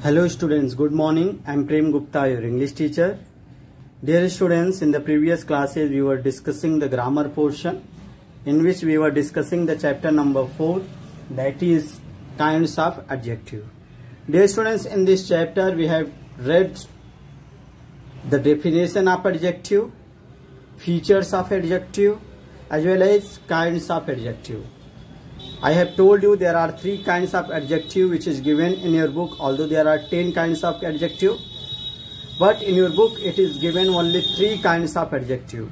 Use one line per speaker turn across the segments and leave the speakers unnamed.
Hello students, good morning. I am Prem Gupta, your English teacher. Dear students, in the previous classes we were discussing the grammar portion in which we were discussing the chapter number 4, that is kinds of adjective. Dear students, in this chapter we have read the definition of adjective, features of adjective as well as kinds of adjective. I have told you there are 3 kinds of adjective which is given in your book, although there are 10 kinds of adjective, but in your book it is given only 3 kinds of adjective.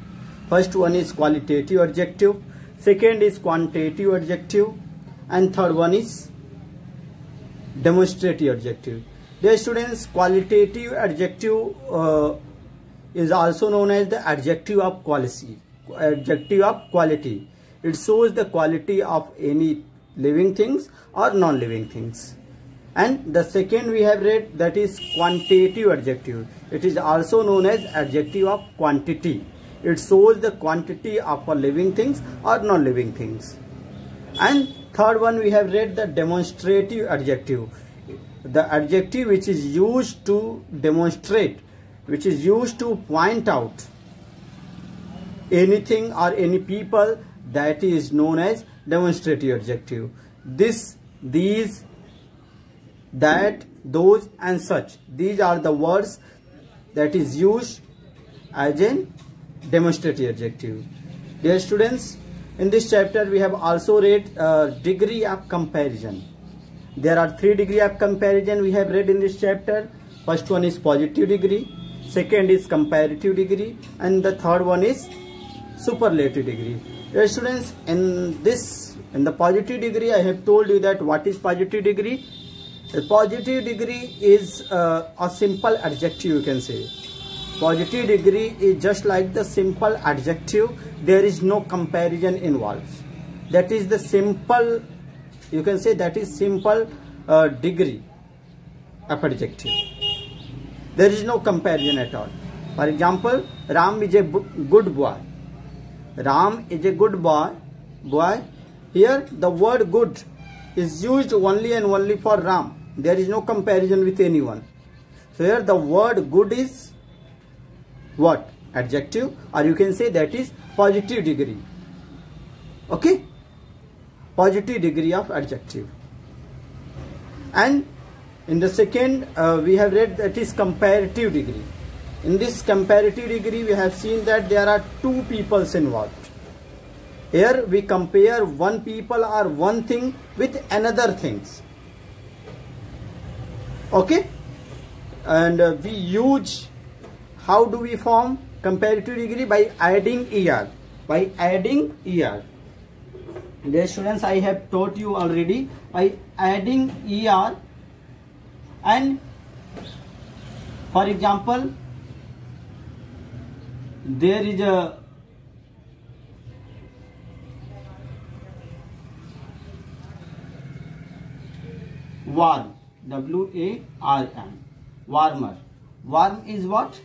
First one is qualitative adjective, second is quantitative adjective, and third one is demonstrative adjective. Dear students, qualitative adjective is also known as the adjective of quality. Adjective of quality. It shows the quality of any living things or non-living things. And the second we have read, that is quantitative adjective. It is also known as adjective of quantity. It shows the quantity of living things or non-living things. And third one we have read, the demonstrative adjective. The adjective which is used to demonstrate, which is used to point out anything or any people, that is known as demonstrative adjective. This, these, that, those and such, these are the words that is used as a demonstrative adjective. Dear students, in this chapter we have also read degree of comparison. There are 3 degree of comparison we have read in this chapter. First one is positive degree, second is comparative degree, and the third one is superlative degree. Dear students, in the positive degree I have told you that what is positive degree. The positive degree is a simple adjective, you can say. Positive degree is just like the simple adjective. There is no comparison involved. That is the simple, you can say, that is simple degree of adjective. There is no comparison at all. For example, Ram is a good boy. Ram is a good boy. Here the word good is used only and only for Ram. There is no comparison with anyone. So here the word good is what? Adjective, or you can say that is positive degree. Okay? Positive degree of adjective. And in the second we have read that is comparative degree. In this comparative degree we have seen that there are 2 peoples involved. Here we compare one people or one thing with another things. Okay? And we use, how do we form comparative degree? By adding er. By adding er. Dear students, I have taught you already, by adding er. And for example, there is a warm, W-A-R-M, warmer. Warm is what?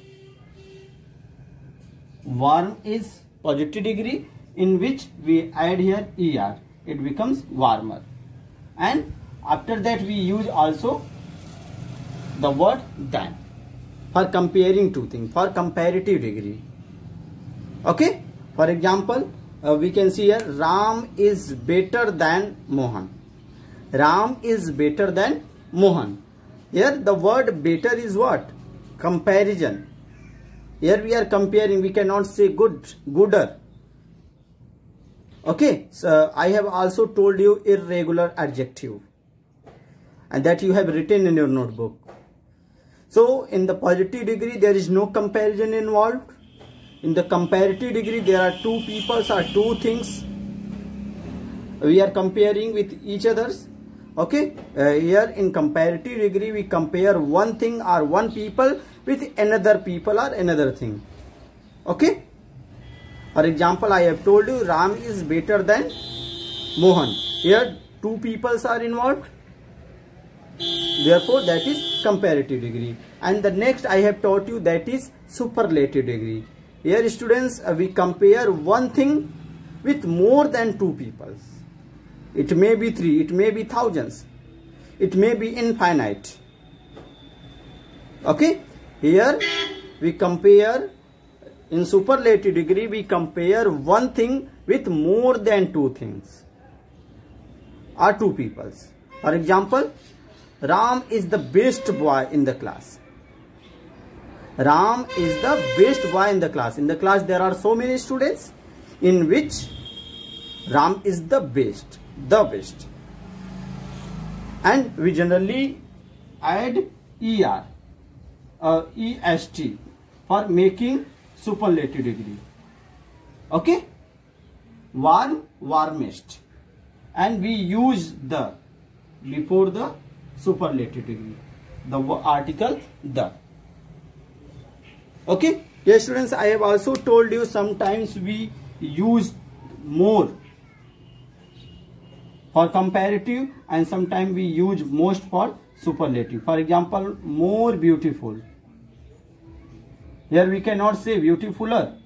Warm is positive degree in which we add here er. It becomes warmer. And after that we use also the word than for comparing 2 things, for comparative degree. Okay? For example, we can see here Ram is better than Mohan. Ram is better than Mohan. Here the word better is what? Comparison. Here we are comparing, we cannot say good, gooder. Okay, so I have also told you irregular adjective, and that you have written in your notebook. So in the positive degree there is no comparison involved. In the comparative degree there are 2 peoples or 2 things we are comparing with each others. Okay, here in comparative degree we compare one thing or one people with another people or another thing. Okay, for example, I have told you Ram is better than Mohan. Here 2 peoples are involved, therefore that is comparative degree. And the next I have taught you, that is superlative degree. Here students, we compare one thing with more than 2 peoples. It may be 3, it may be thousands, it may be infinite. Okay, here we compare, in superlative degree we compare one thing with more than two things or two peoples. For example, Ram is the best boy in the class. Ram is the best boy in the class. In the class there are so many students, in which Ram is the best. And we generally add ER or EST for making superlative degree. Okay, warm, warmest, and we use the before the superlative degree, the article the. Okay, yes students, I have also told you sometimes we use more for comparative and sometimes we use most for superlative. For example, more beautiful. Here we cannot say beautifuler,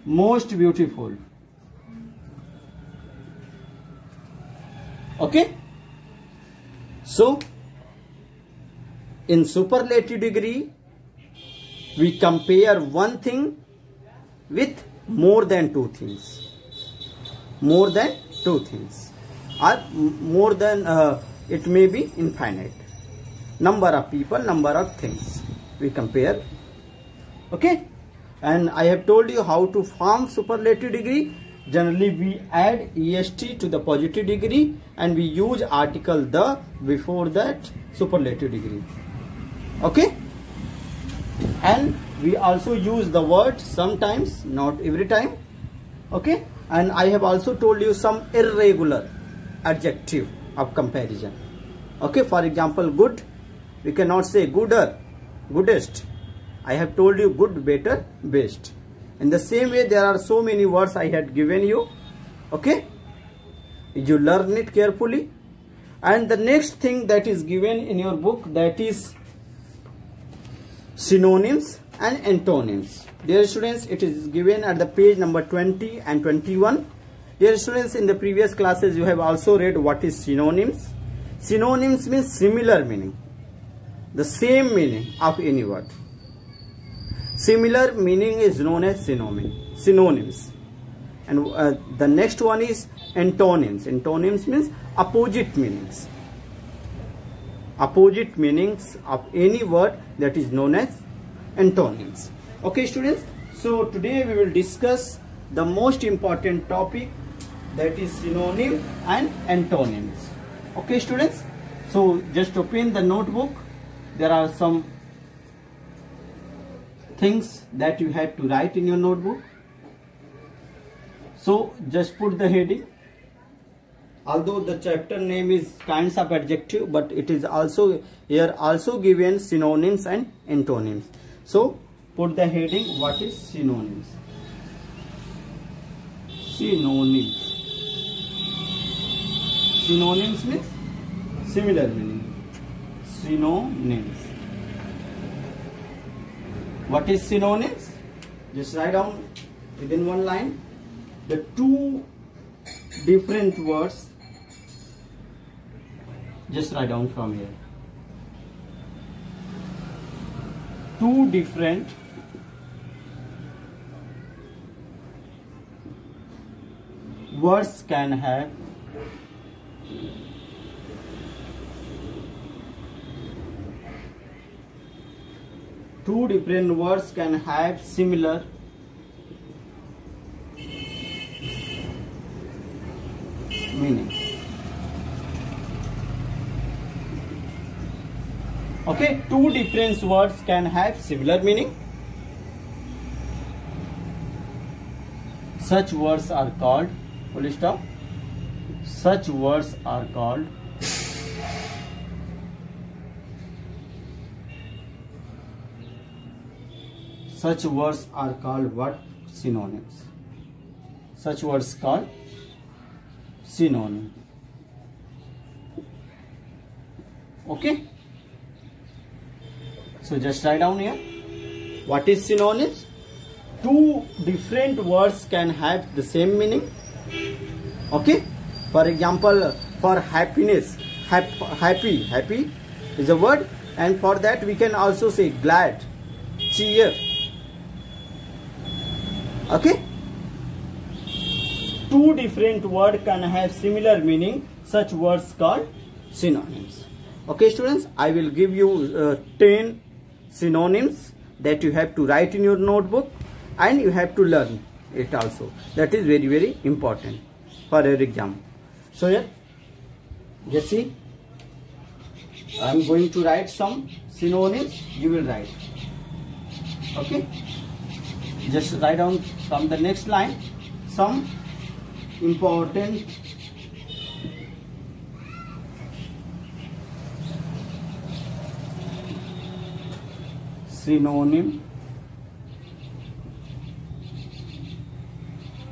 most beautiful. Okay, so in superlative degree we compare one thing with more than two things, or more than it may be infinite number of people, number of things we compare. Okay, and I have told you how to form superlative degree. Generally we add est to the positive degree and we use article the before that superlative degree. Okay, and we also use the word sometimes, not every time. Okay, and I have also told you some irregular adjective of comparison. Okay, for example, good, we cannot say gooder, goodest. I have told you good, better, best. In the same way there are so many words I had given you. Okay, you learn it carefully. And the next thing that is given in your book, that is synonyms and antonyms. Dear students, it is given at the page number 20 and 21. Dear students, in the previous classes you have also read what is synonyms. Synonyms means similar meaning, the same meaning of any word. Similar meaning is known as synonyms. And the next one is antonyms. Antonyms means opposite meanings. Opposite meanings of any word, that is known as antonyms. Okay students, so today we will discuss the most important topic, that is synonym and antonyms. Okay students, so just open the notebook. There are some things that you had to write in your notebook. So just put the heading. Although the chapter name is kinds of adjective, but it is also here also given synonyms and antonyms. So put the heading, what is synonyms? Synonyms. Synonyms means similar meaning. Synonyms. What is synonyms? Just write down within one line the two different words. Just write down from here. Two different words can have similar meaning. Okay, two different words can have similar meaning. Such words are called, full stop. Such words are called what? Synonyms. Such words called synonym. Okay, so just write down here, what is synonyms? Two different words can have the same meaning. Okay, for example, for happiness, happy is a word, And for that we can also say glad, cheer. Okay, two different words can have similar meaning, such words called synonyms. Okay students, I will give you 10 synonyms that you have to write in your notebook, and you have to learn it also. That is very, very important for your exam. So here, just see, I am going to write some synonyms. You will write. Okay, just write down from the next line some important synonym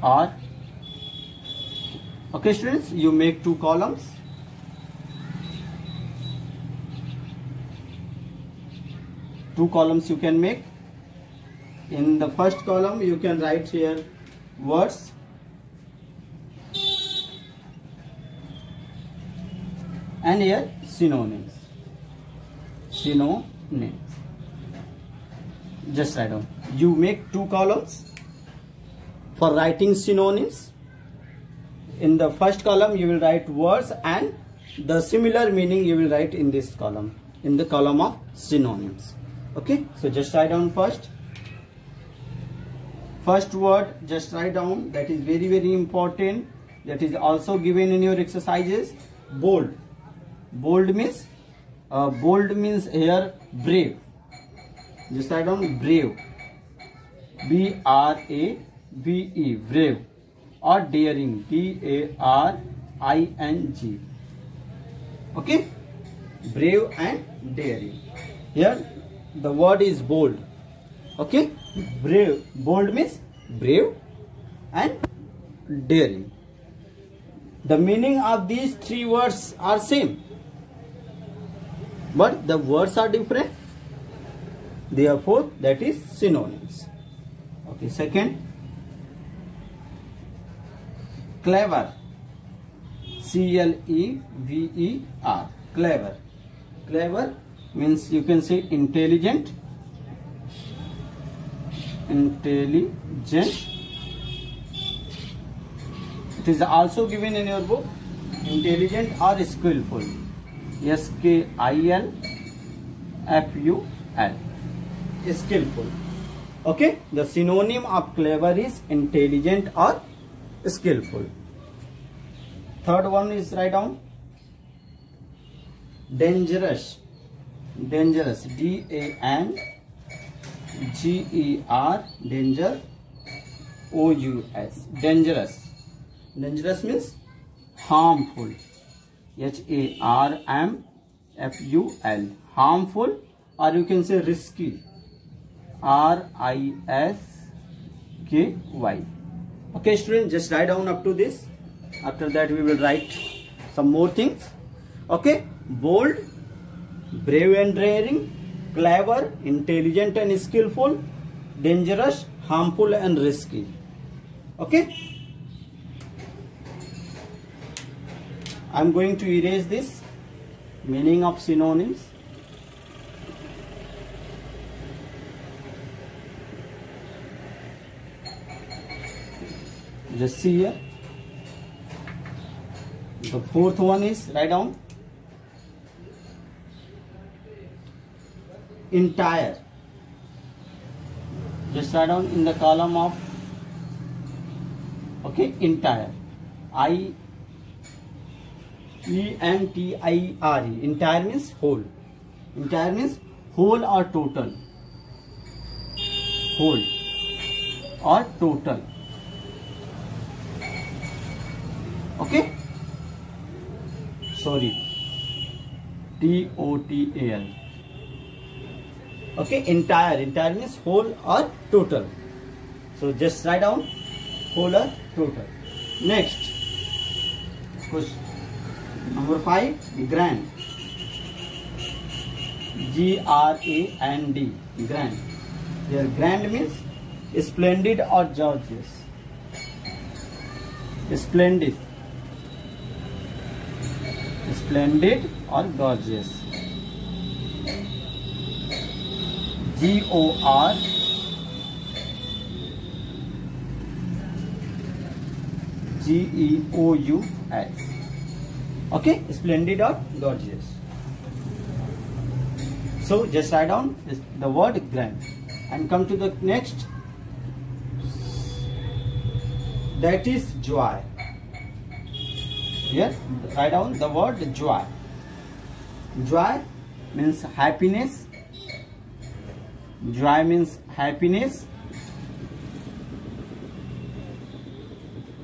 are. Okay students, you make two columns. Two columns you can make. In the first column you can write here words, and here synonyms. Synonyms. Just write down. You make two columns for writing synonyms. In the first column you will write words, and the similar meaning you will write in this column, in the column of synonyms. Okay, so just write down first word. Just write down, that is very, very important. That is also given in your exercises. Bold. Bold means here brave. Just write down brave, B-R-A-V-E, brave. Or daring, D-A-R-I-N-G. Okay, brave and daring. Here the word is bold. Okay, brave, bold means brave and daring. The meaning of these three words are same, but the words are different. Therefore, that is synonyms. Okay, second, clever, C-L-E-V-E-R, clever. Clever means you can say intelligent. Intelligent. It is also given in your book. Intelligent or skillful. S-K-I-L-F-U-L. Skillful. Okay, the synonym of clever is intelligent or skillful. Third one is write down dangerous. Dangerous, D-A-N-G-E-R, danger, O-U-S, dangerous. Dangerous means harmful, H-A-R-M-F-U-L, harmful, or you can say risky, R-I-S-K-Y. Okay students, just write down up to this. After that we will write some more things. Okay, bold, brave and daring, clever, intelligent and skillful, dangerous, harmful and risky. Okay, I am going to erase this meaning of synonyms. Just see here. The fourth one is write down entire. Just write down in the column of, okay, entire, I-E-N-T-I-R-E. Entire means whole. Entire means whole or total. Whole or total. Okay, sorry, T-O-T-A-L. Okay, entire. Entire means whole or total. So just write down whole or total. Next, question number 5, grand. G-R-A-N-D, grand. Here grand means splendid or gorgeous. Splendid. Splendid or gorgeous. Gorgeous. Okay, splendid or gorgeous. So just write down the word grand and come to the next. That is joy. Here, write down the word joy. Joy means happiness. Joy means happiness.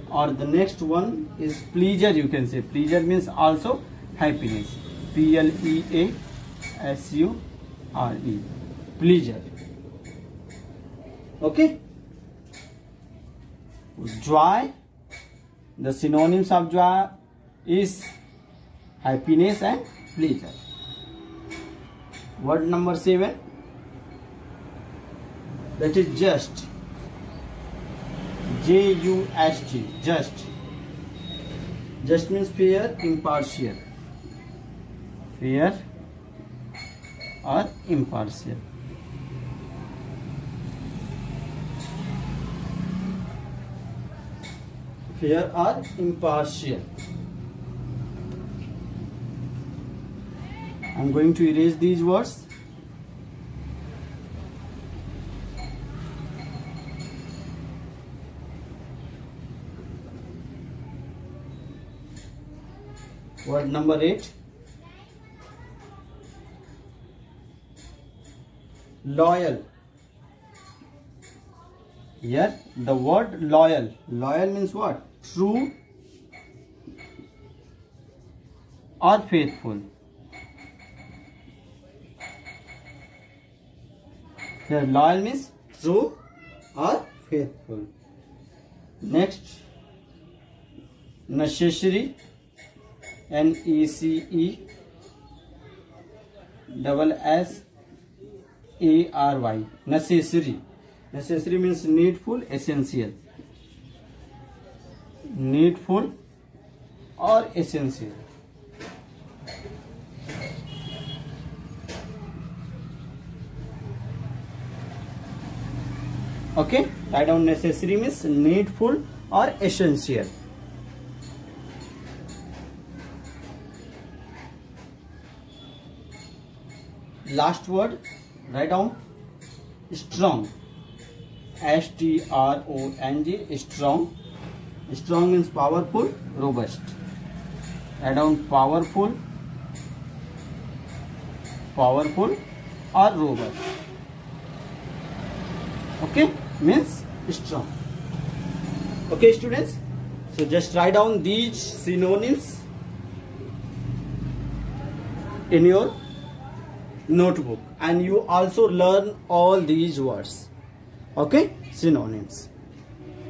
Or the next one is pleasure. You can say pleasure means also happiness. Pleasure. Pleasure. Okay. Joy. The synonyms of joy is happiness and pleasure. Word number 7. That is just. Just. Just. Just means fair, impartial. Fair or impartial. Fair or impartial. I am going to erase these words. Word number 8. Loyal. Here the word loyal. Loyal means what? True or faithful. Here loyal means true or faithful. Next, necessary. NECESSARY. Necessary. Necessary means needful, essential. Needful or essential. Okay, write down necessary means needful or essential. Last word, write down strong. STRONG. Strong. Strong means powerful, robust. Write down powerful or robust. Okay, means strong. Okay, students. So just write down these synonyms in your notebook, and you also learn all these words. Okay, synonyms.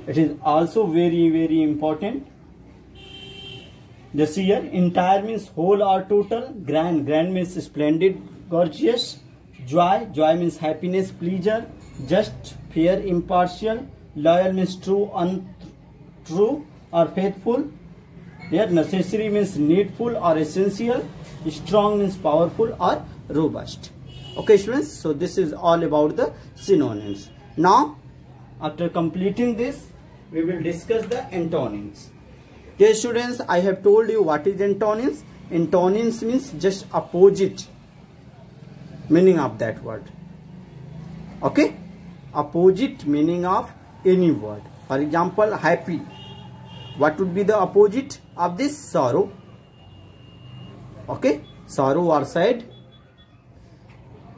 It is also very important. Just here, entire means whole or total. Grand means splendid, gorgeous. Joy means happiness, pleasure. Just, fair, impartial. Loyal means true, untrue or faithful. Here necessary means needful or essential. Strong means powerful or robust. Okay, students, so this is all about the synonyms. Now, after completing this, we will discuss the antonyms. Okay, students, I have told you what is antonyms. Antonyms means just opposite meaning of that word. Okay, opposite meaning of any word. For example, happy. What would be the opposite of this? Sorrow. Okay, sorrow or sad.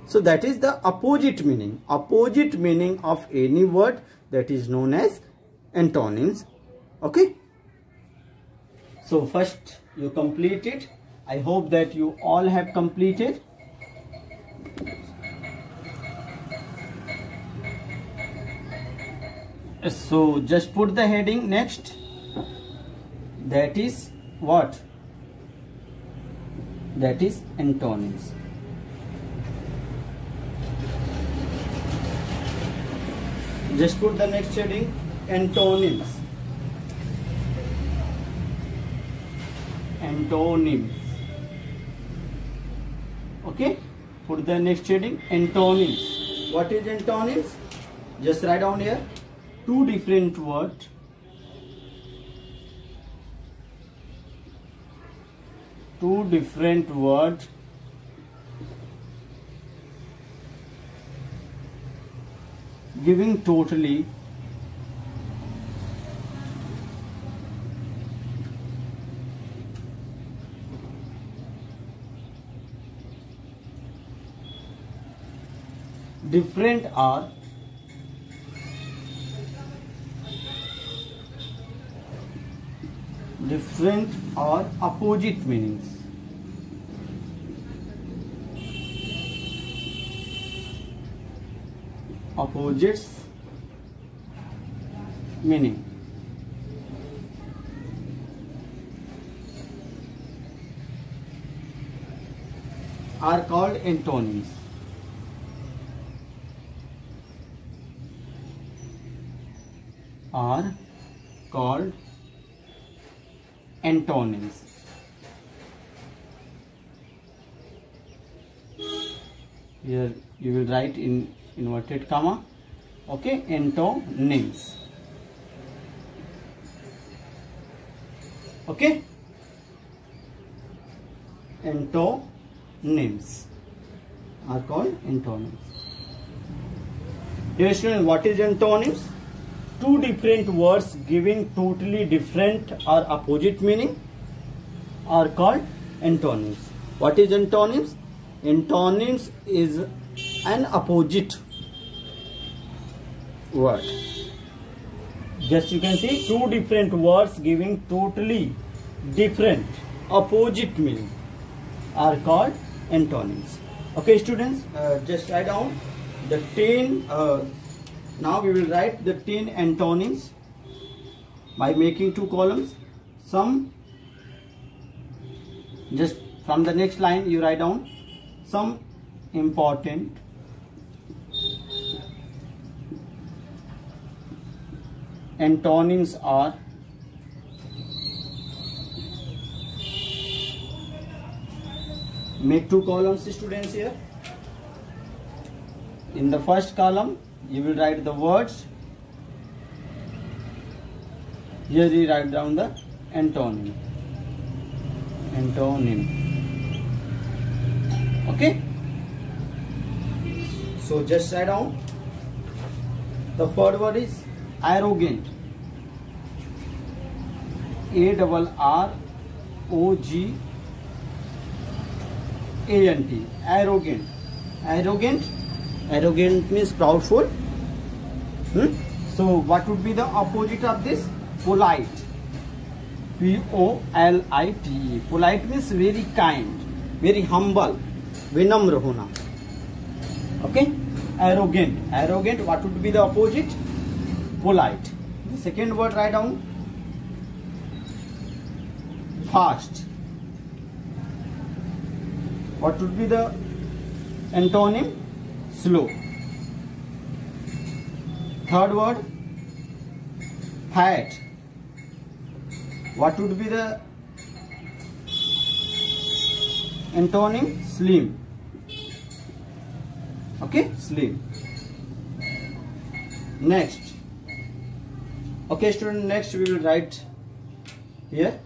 So that is the opposite meaning. Opposite meaning of any word, that is known as antonyms. Okay. So first you complete it. I hope that you all have completed. So just put the heading next. That is what? That is antonyms. Just put the next heading, antonyms. Antonyms. Okay, put the next heading, antonyms. What is antonyms? Just write down here. Two different words. Two different words giving totally different or opposite meanings. Opposites meaning are called antonyms. Are called antonyms. Here you will write in inverted comma. Okay, antonyms. Okay, antonyms are called antonyms. Dear students, what is antonyms? Two different words giving totally different or opposite meaning are called antonyms. What is antonyms? Antonyms is an opposite word. Just you can see two different words giving totally different opposite meaning are called antonyms. Okay students, just write down the 10 now we will write the 10 antonyms by making two columns. Some, just from the next line you write down some important antonyms are make two columns students here. In the first column you will write the words. Here you write down the antonym. Okay, so just write down the first word is arrogant. ARROGANT. Arrogant. Arrogant means proudful. So what would be the opposite of this? Polite. POLITE. Polite means very kind, very humble, vinamra hona. Okay, arrogant. What would be the opposite? Polite. The second word write down. Fast. What would be the antonym? Slow. Third word, fat. What would be the antonym? Slim. Okay, slim. Next. Okay student, next we will write here.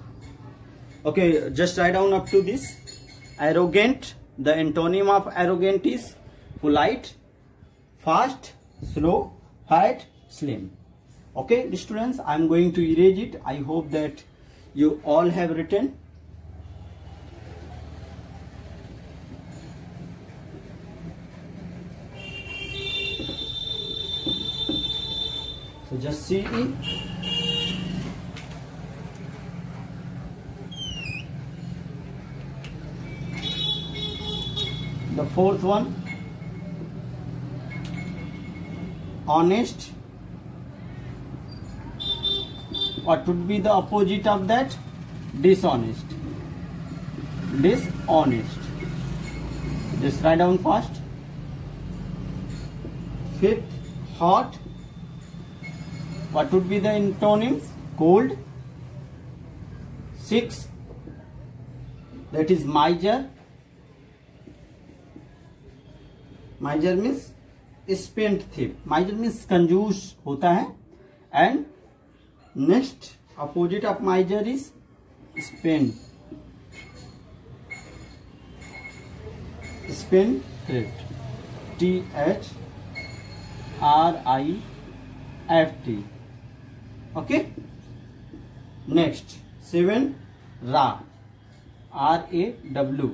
Okay, just write down up to this. Arrogant. The antonym of arrogant is polite, fast, slow, fat, slim. Okay students, I am going to erase it. I hope that you all have written. So just see it. The fourth one, honest. What would be the opposite of that? Dishonest. Dishonest. Just write down fast. Fifth, hot. What would be the antonyms? Cold. Sixth, that is miser. Miser means spent thief. Miser means कंजूस होता है. And next opposite of miser is spend. Spendthrift. THRIFT. Okay. Next 7 Ra. RAW.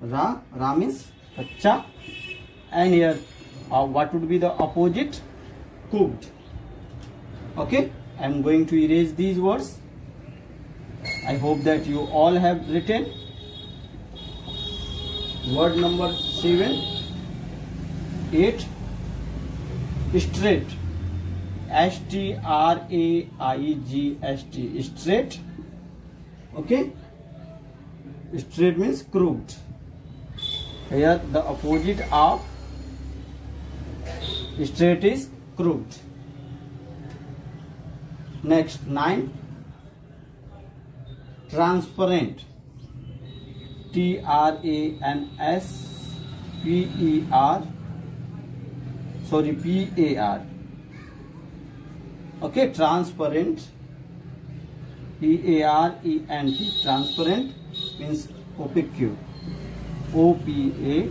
Ra means कच्चा. And here what would be the opposite? Cooked. Okay, I am going to erase these words. I hope that you all have written. Word number 7, 8, straight. STRAIGST. Straight. Okay, straight means crooked. Here the opposite of straight is crooked. Next 9, transparent. PAR. Okay, transparent. PARENT. Transparent means opaque. OPAQUE.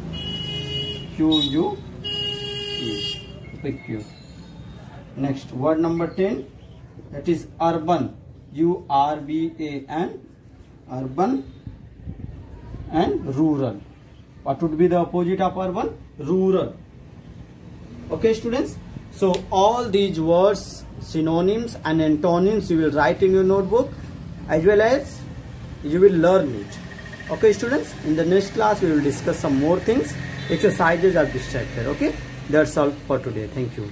Opaque. Next word number 10, that is urban. URBAN. Urban. And rural. What would be the opposite of urban? Rural. Okay students, so all these words, synonyms and antonyms you will write in your notebook, as well as you will learn it. Okay students, in the next class we will discuss some more things. Exercises are this chapter. Okay, that's all for today. Thank you.